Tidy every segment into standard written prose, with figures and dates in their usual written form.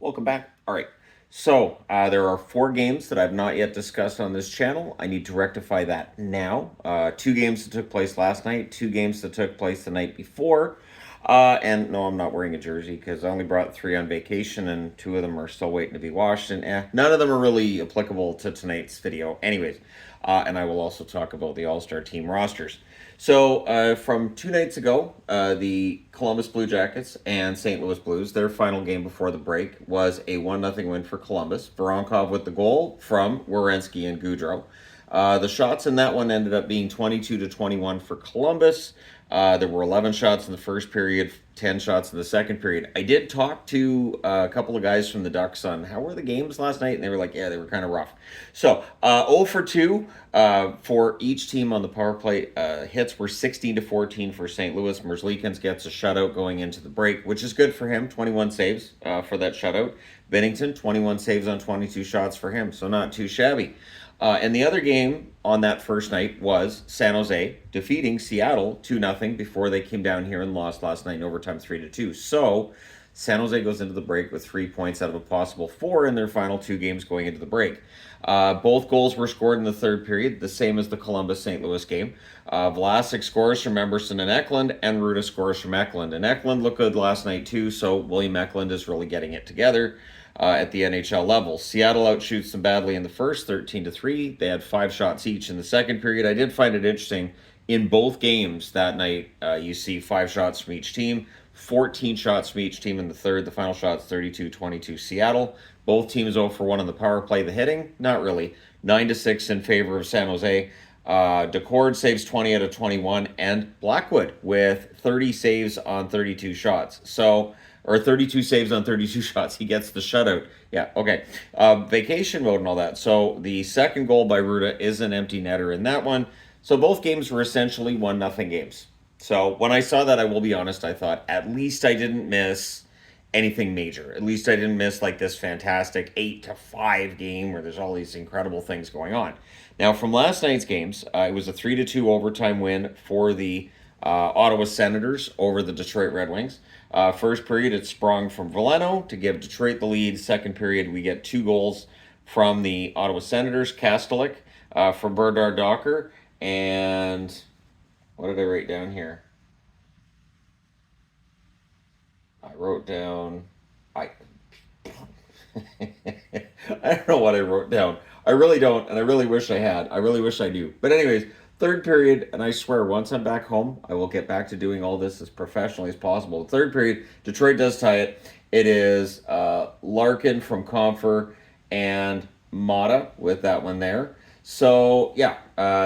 Welcome back. All right. So there are four games that I've not yet discussed on this channel. I need to rectify that now. Two games that took place last night, two games that took place the night before. And no, I'm not wearing a jersey because I only brought three on vacation and two of them are still waiting to be washed. And none of them are really applicable to tonight's video. Anyways, and I will also talk about the All-Star team rosters. So from two nights ago, the Columbus Blue Jackets and St. Louis Blues, their final game before the break was a 1-0 win for Columbus. Voronkov with the goal from Werenski and Goudreau. The shots in that one ended up being 22-21 for Columbus. There were 11 shots in the first period, 10 shots in the second period. I did talk to a couple of guys from the Ducks on how were the games last night, and they were like, yeah, they were kind of rough. So 0 for 2 for each team on the power play. Hits were 16-14 for St. Louis. Merzlikins gets a shutout going into the break, which is good for him. 21 saves for that shutout. Bennington, 21 saves on 22 shots for him, so not too shabby. And the other game on that first night was San Jose defeating Seattle 2-0 before they came down here and lost last night in overtime 3-2. So San Jose goes into the break with 3 points out of a possible 4 in their final two games going into the break. Both goals were scored in the third period, the same as the Columbus-St. Louis game. Vlasic scores from Emerson and Eklund, and Ruda scores from Eklund. And Eklund looked good last night too, so William Eklund is really getting it together. At the NHL level. Seattle outshoots them badly in the first, 13-3. They had 5 shots each in the second period. I did find it interesting. In both games that night, you see 5 shots from each team, 14 shots from each team in the third. The final shot's 32-22 Seattle. Both teams 0 for 1 on the power play. The hitting, not really. 9-6 in favor of San Jose. Decord saves 20 out of 21, and Blackwood with 30 saves on 32 shots. So, or 32 saves on 32 shots. He gets the shutout. Yeah, okay. Vacation mode and all that. So the second goal by Ruda is an empty netter in that one. So both games were essentially 1-0 games. So when I saw that, I will be honest, I thought at least I didn't miss anything major. At least I didn't miss like this fantastic 8-5 game where there's all these incredible things going on. Now from last night's games, it was a 3-2 overtime win for the Ottawa Senators over the Detroit Red Wings. First period, it sprung from Veleno to give Detroit the lead. Second period, we get 2 goals from the Ottawa Senators. Kastelik from Bernard Docker. And what did I write down here? I wrote down... I I don't know what I wrote down. I really don't, and I really wish I had. I really wish I knew. But anyways, third period, and I swear, once I'm back home, I will get back to doing all this as professionally as possible. Third period, Detroit does tie it. It is Larkin from Comfer and Mata with that one there. So, yeah,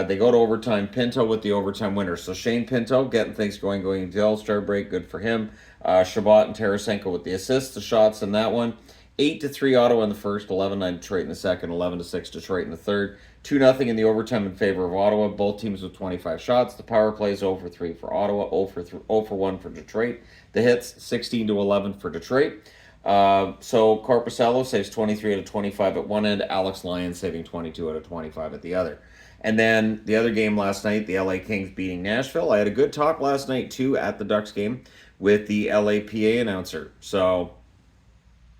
they go to overtime. Pinto with the overtime winner. So, Shane Pinto getting things going into the All-Star break. Good for him. Shabbat and Tarasenko with the assists, the shots in that one. 8-3 Ottawa in the first, 11-9 Detroit in the second, 11-6 Detroit in the third. 2-0 in the overtime in favor of Ottawa. Both teams with 25 shots. The power play is 0 for 3 for Ottawa, 0 for 1 for Detroit. The hits, 16-11 for Detroit. So Korpisalo saves 23 out of 25 at one end. Alex Lyon saving 22 out of 25 at the other. And then the other game last night, the LA Kings beating Nashville. I had a good talk last night, too, at the Ducks game with the LAPA announcer. So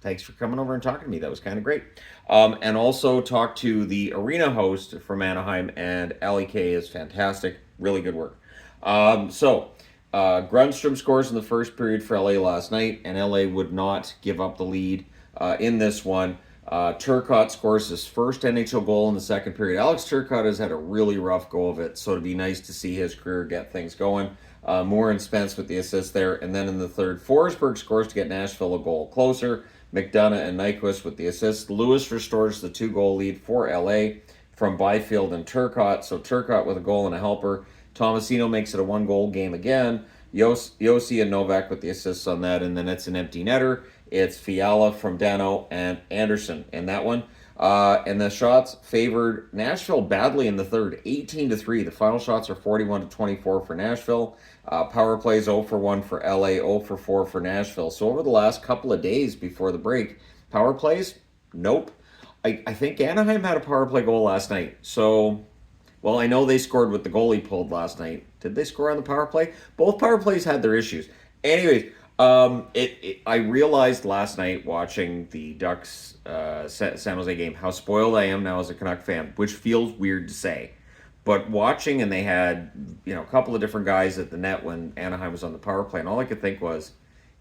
thanks for coming over and talking to me. That was kind of great. And also talked to the arena host from Anaheim, and LEK is fantastic. Really good work. Grundstrom scores in the first period for LA last night, and LA would not give up the lead in this one. Turcotte scores his first NHL goal in the second period. Alex Turcotte has had a really rough go of it, so it'd be nice to see his career get things going. Moore and Spence with the assist there. And then in the third, Forsberg scores to get Nashville a goal closer. McDonough and Nyquist with the assist. Lewis restores the 2-goal lead for LA from Byfield and Turcotte. So Turcotte with a goal and a helper. Tomasino makes it a 1-goal game again. Yossi and Novak with the assists on that. And then it's an empty netter. It's Fiala from Dano and Anderson in that one. And the shots favored Nashville badly in the third, 18-3. The final shots are 41-24 for Nashville. Power plays 0 for 1 for LA, 0 for 4 for Nashville. So over the last couple of days before the break, power plays, nope. I think Anaheim had a power play goal last night. So, well, I know they scored with the goalie pulled last night. Did they score on the power play? Both power plays had their issues. Anyways, I realized last night watching the Ducks San Jose game how spoiled I am now as a Canuck fan, which feels weird to say. But watching, and they had a couple of different guys at the net when Anaheim was on the power play, and all I could think was,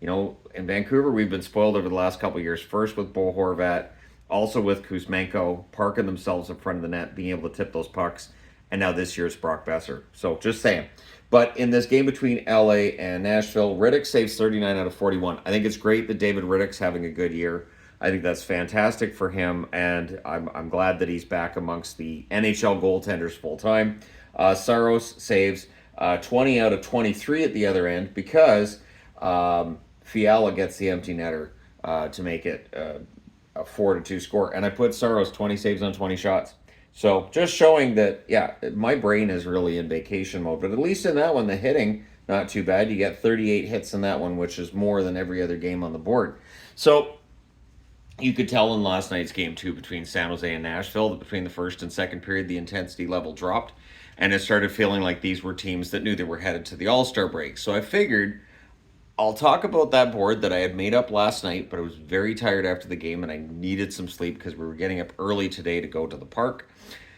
in Vancouver we've been spoiled over the last couple of years. First with Bo Horvat, also with Kuzmenko parking themselves in front of the net, being able to tip those pucks, and now this year's Brock Besser. So just saying. But in this game between LA and Nashville, Riddick saves 39 out of 41. I think it's great that David Riddick's having a good year. I think that's fantastic for him, and I'm glad that he's back amongst the NHL goaltenders full time. Saros saves 20 out of 23 at the other end because Fiala gets the empty netter to make it a 4-2 score. And I put Saros 20 saves on 20 shots. So just showing that, yeah, my brain is really in vacation mode. But at least in that one, the hitting, not too bad. You get 38 hits in that one, which is more than every other game on the board. So you could tell in last night's game, too, between San Jose and Nashville, that between the first and second period, the intensity level dropped. And it started feeling like these were teams that knew they were headed to the All-Star break. So I figured I'll talk about that board that I had made up last night, but I was very tired after the game and I needed some sleep because we were getting up early today to go to the park.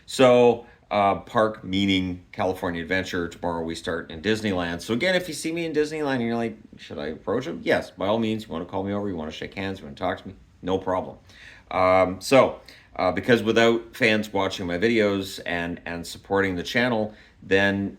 So, park meaning California Adventure. Tomorrow we start in Disneyland. So again, if you see me in Disneyland and you're like, should I approach him? Yes, by all means. You want to call me over, you want to shake hands, you want to talk to me, no problem. Because without fans watching my videos and supporting the channel, then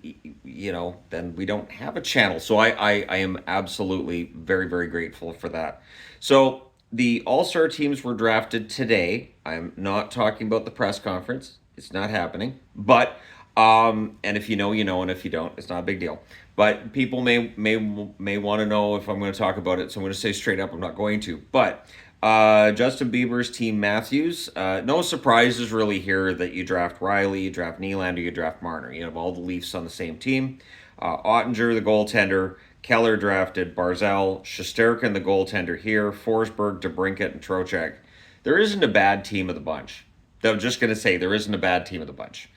then we don't have a channel. So I am absolutely very, very grateful for that. So the All-Star teams were drafted today. I'm not talking about the press conference. It's not happening. But and if you know, you know, and if you don't, it's not a big deal. But people may want to know if I'm going to talk about it. So I'm going to say straight up, I'm not going to. But Justin Bieber's team Matthews. No surprises really here that you draft Riley, you draft Nylander, you draft Marner. You have all the Leafs on the same team. Ottinger, the goaltender. Keller drafted Barzal. Shesterkin, the goaltender here. Forsberg, DeBrincat, and Trocheck. There isn't a bad team of the bunch. I'm just going to say there isn't a bad team of the bunch.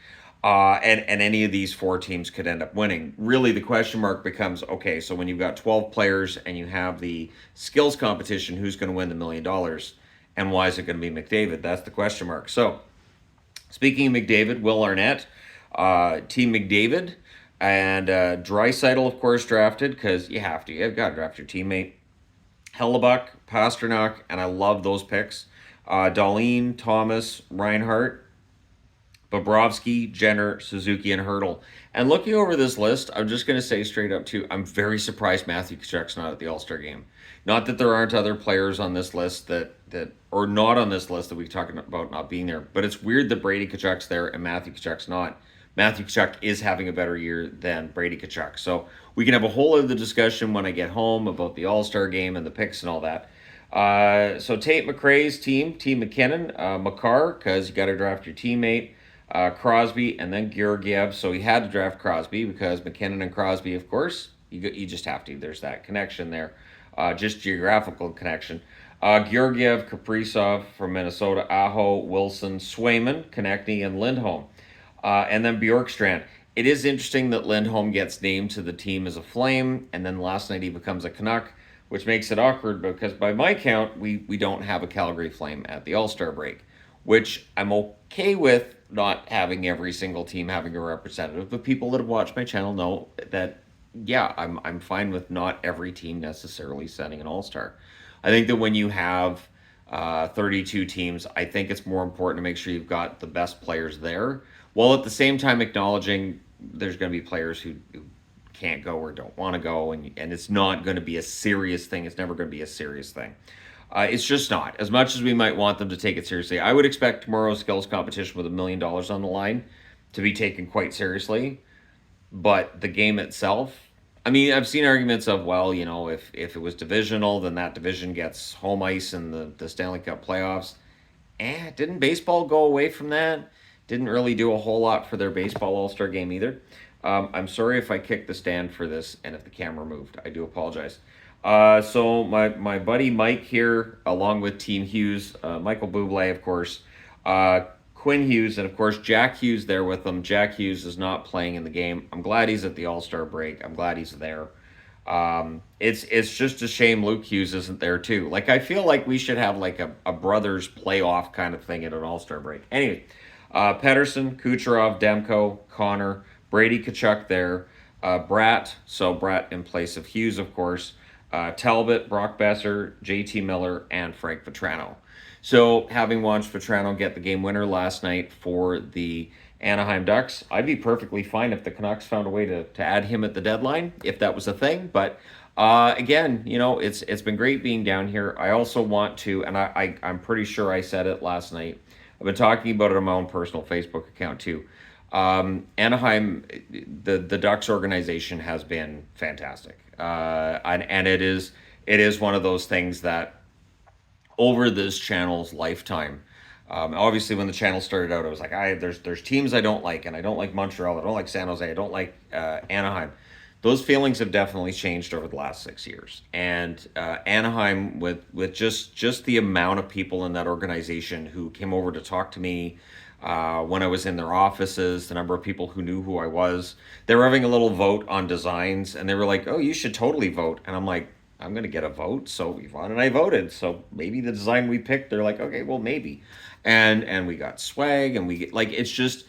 And any of these four teams could end up winning. Really, the question mark becomes, okay, so when you've got 12 players and you have the skills competition, who's going to win the $1 million? And why is it going to be McDavid? That's the question mark. So, speaking of McDavid, Will Arnett, Team McDavid, and Draisaitl, of course, drafted, because you have to. You've got to draft your teammate. Hellebuck, Pasternak, and I love those picks. Dahlin, Thomas, Reinhart, Bobrovsky, Jenner, Suzuki, and Hurdle. And looking over this list, I'm just going to say straight up, too, I'm very surprised Matthew Tkachuk's not at the All-Star game. Not that there aren't other players on this list or not on this list that we've talked about not being there, but it's weird that Brady Tkachuk's there and Matthew Tkachuk's not. Matthew Tkachuk is having a better year than Brady Tkachuk. So we can have a whole other discussion when I get home about the All-Star game and the picks and all that. So Tate McRae's team McKinnon, Makar, because you got to draft your teammate, Crosby, and then Georgiev. So he had to draft Crosby because McKinnon and Crosby, of course, you just have to. There's that connection there, just geographical connection. Georgiev, Kaprizov from Minnesota, Aho, Wilson, Swayman, Konechny, and Lindholm. And then Bjorkstrand. It is interesting that Lindholm gets named to the team as a Flame, and then last night he becomes a Canuck, which makes it awkward because by my count, we don't have a Calgary Flame at the All-Star break, which I'm okay with not having every single team having a representative, but people that have watched my channel know that, yeah, I'm fine with not every team necessarily sending an All-Star. I think that when you have 32 teams, I think it's more important to make sure you've got the best players there, while at the same time acknowledging there's going to be players who can't go or don't want to go, and it's not going to be a serious thing. It's never going to be a serious thing. It's just not. As much as we might want them to take it seriously, I would expect tomorrow's skills competition with $1 million on the line to be taken quite seriously. But the game itself, I mean, I've seen arguments of, well, if it was divisional, then that division gets home ice in the Stanley Cup playoffs. Didn't baseball go away from that? Didn't really do a whole lot for their baseball All-Star game either. I'm sorry if I kicked the stand for this and if the camera moved. I do apologize. So my buddy Mike here, along with Team Hughes, Michael Bublé, of course, Quinn Hughes, and of course Jack Hughes there with them. Jack Hughes is not playing in the game. I'm glad he's at the All-Star break. I'm glad he's there. It's just a shame Luke Hughes isn't there too. Like I feel like we should have like a brothers playoff kind of thing at an All-Star break. Anyway, Pedersen, Kucherov, Demko, Connor, Brady Kachuk there, Bratt. So Bratt in place of Hughes, of course. Talbot, Brock Besser, J.T. Miller, and Frank Vetrano. So, having watched Vetrano get the game winner last night for the Anaheim Ducks, I'd be perfectly fine if the Canucks found a way to add him at the deadline, if that was a thing. But again, it's been great being down here. I also want to, and I'm pretty sure I said it last night. I've been talking about it on my own personal Facebook account too. Anaheim, the Ducks organization has been fantastic, and it is one of those things that over this channel's lifetime. Obviously, when the channel started out, I was like, there's teams I don't like, and I don't like Montreal, I don't like San Jose, I don't like Anaheim. Those feelings have definitely changed over the last 6 years, and Anaheim, with just the amount of people in that organization who came over to talk to me when I was in their offices, the number of people who knew who I was. They were having a little vote on designs, and they were like, "Oh, you should totally vote." And I'm like, "I'm going to get a vote." So Yvonne and I voted. So maybe the design we picked, they're like, "Okay, well, maybe." And we got swag, and we get like it's just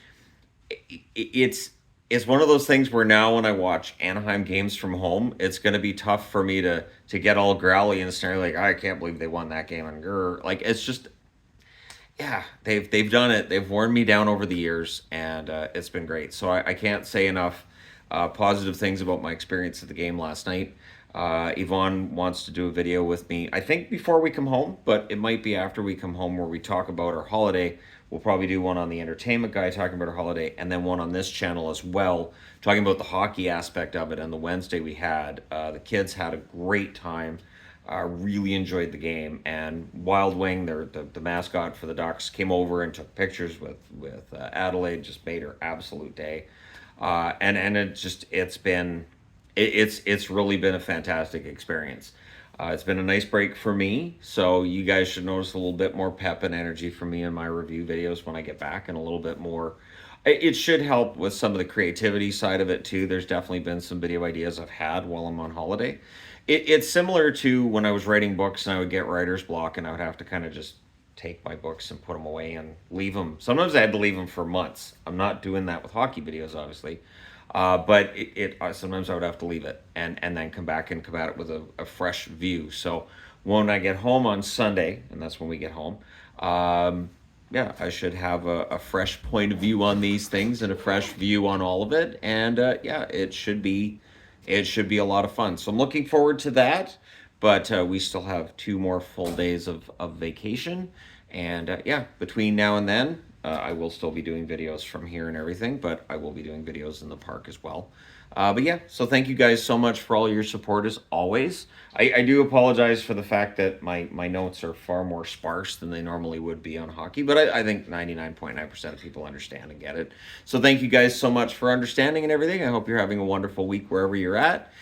it's one of those things where now when I watch Anaheim games from home, it's going to be tough for me to get all growly and stare like, I can't believe they won that game, and like it's just, yeah, they've done it. They've worn me down over the years, and it's been great. So I can't say enough positive things about my experience at the game last night. Yvonne wants to do a video with me, I think before we come home, but it might be after we come home where we talk about our holiday. We'll probably do one on the entertainment guy talking about our holiday, and then one on this channel as well, talking about the hockey aspect of it. And the Wednesday we had, the kids had a great time. Really enjoyed the game, and Wild Wing, the mascot for the Ducks, came over and took pictures with Adelaide. Just made her absolute day, and it's really been a fantastic experience. It's been a nice break for me, so you guys should notice a little bit more pep and energy from me in my review videos when I get back, and a little bit more. It should help with some of the creativity side of it too. There's definitely been some video ideas I've had while I'm on holiday. It's similar to when I was writing books and I would get writer's block and I would have to kind of just take my books and put them away and leave them. Sometimes I had to leave them for months. I'm not doing that with hockey videos, obviously. But sometimes I would have to leave it and then come back and come at it with a fresh view. So when I get home on Sunday, and that's when we get home, yeah, I should have a fresh point of view on these things and a fresh view on all of it. And yeah, it should be a lot of fun. So I'm looking forward to that. But we still have 2 more full days of vacation. And yeah, between now and then, I will still be doing videos from here and everything, but I will be doing videos in the park as well. But yeah, so thank you guys so much for all your support as always. I do apologize for the fact that my notes are far more sparse than they normally would be on hockey, but I think 99.9% of people understand and get it. So thank you guys so much for understanding and everything. I hope you're having a wonderful week wherever you're at.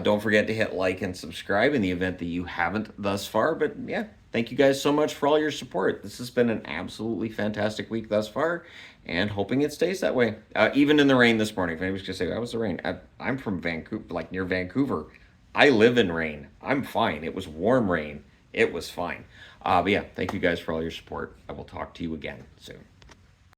Don't forget to hit like and subscribe in the event that you haven't thus far. But yeah, thank you guys so much for all your support. This has been an absolutely fantastic week thus far, and hoping it stays that way. Even in the rain this morning. If anybody's going to say, how was the rain? I'm from Vancouver, like near Vancouver. I live in rain. I'm fine. It was warm rain. It was fine. But yeah, thank you guys for all your support. I will talk to you again soon.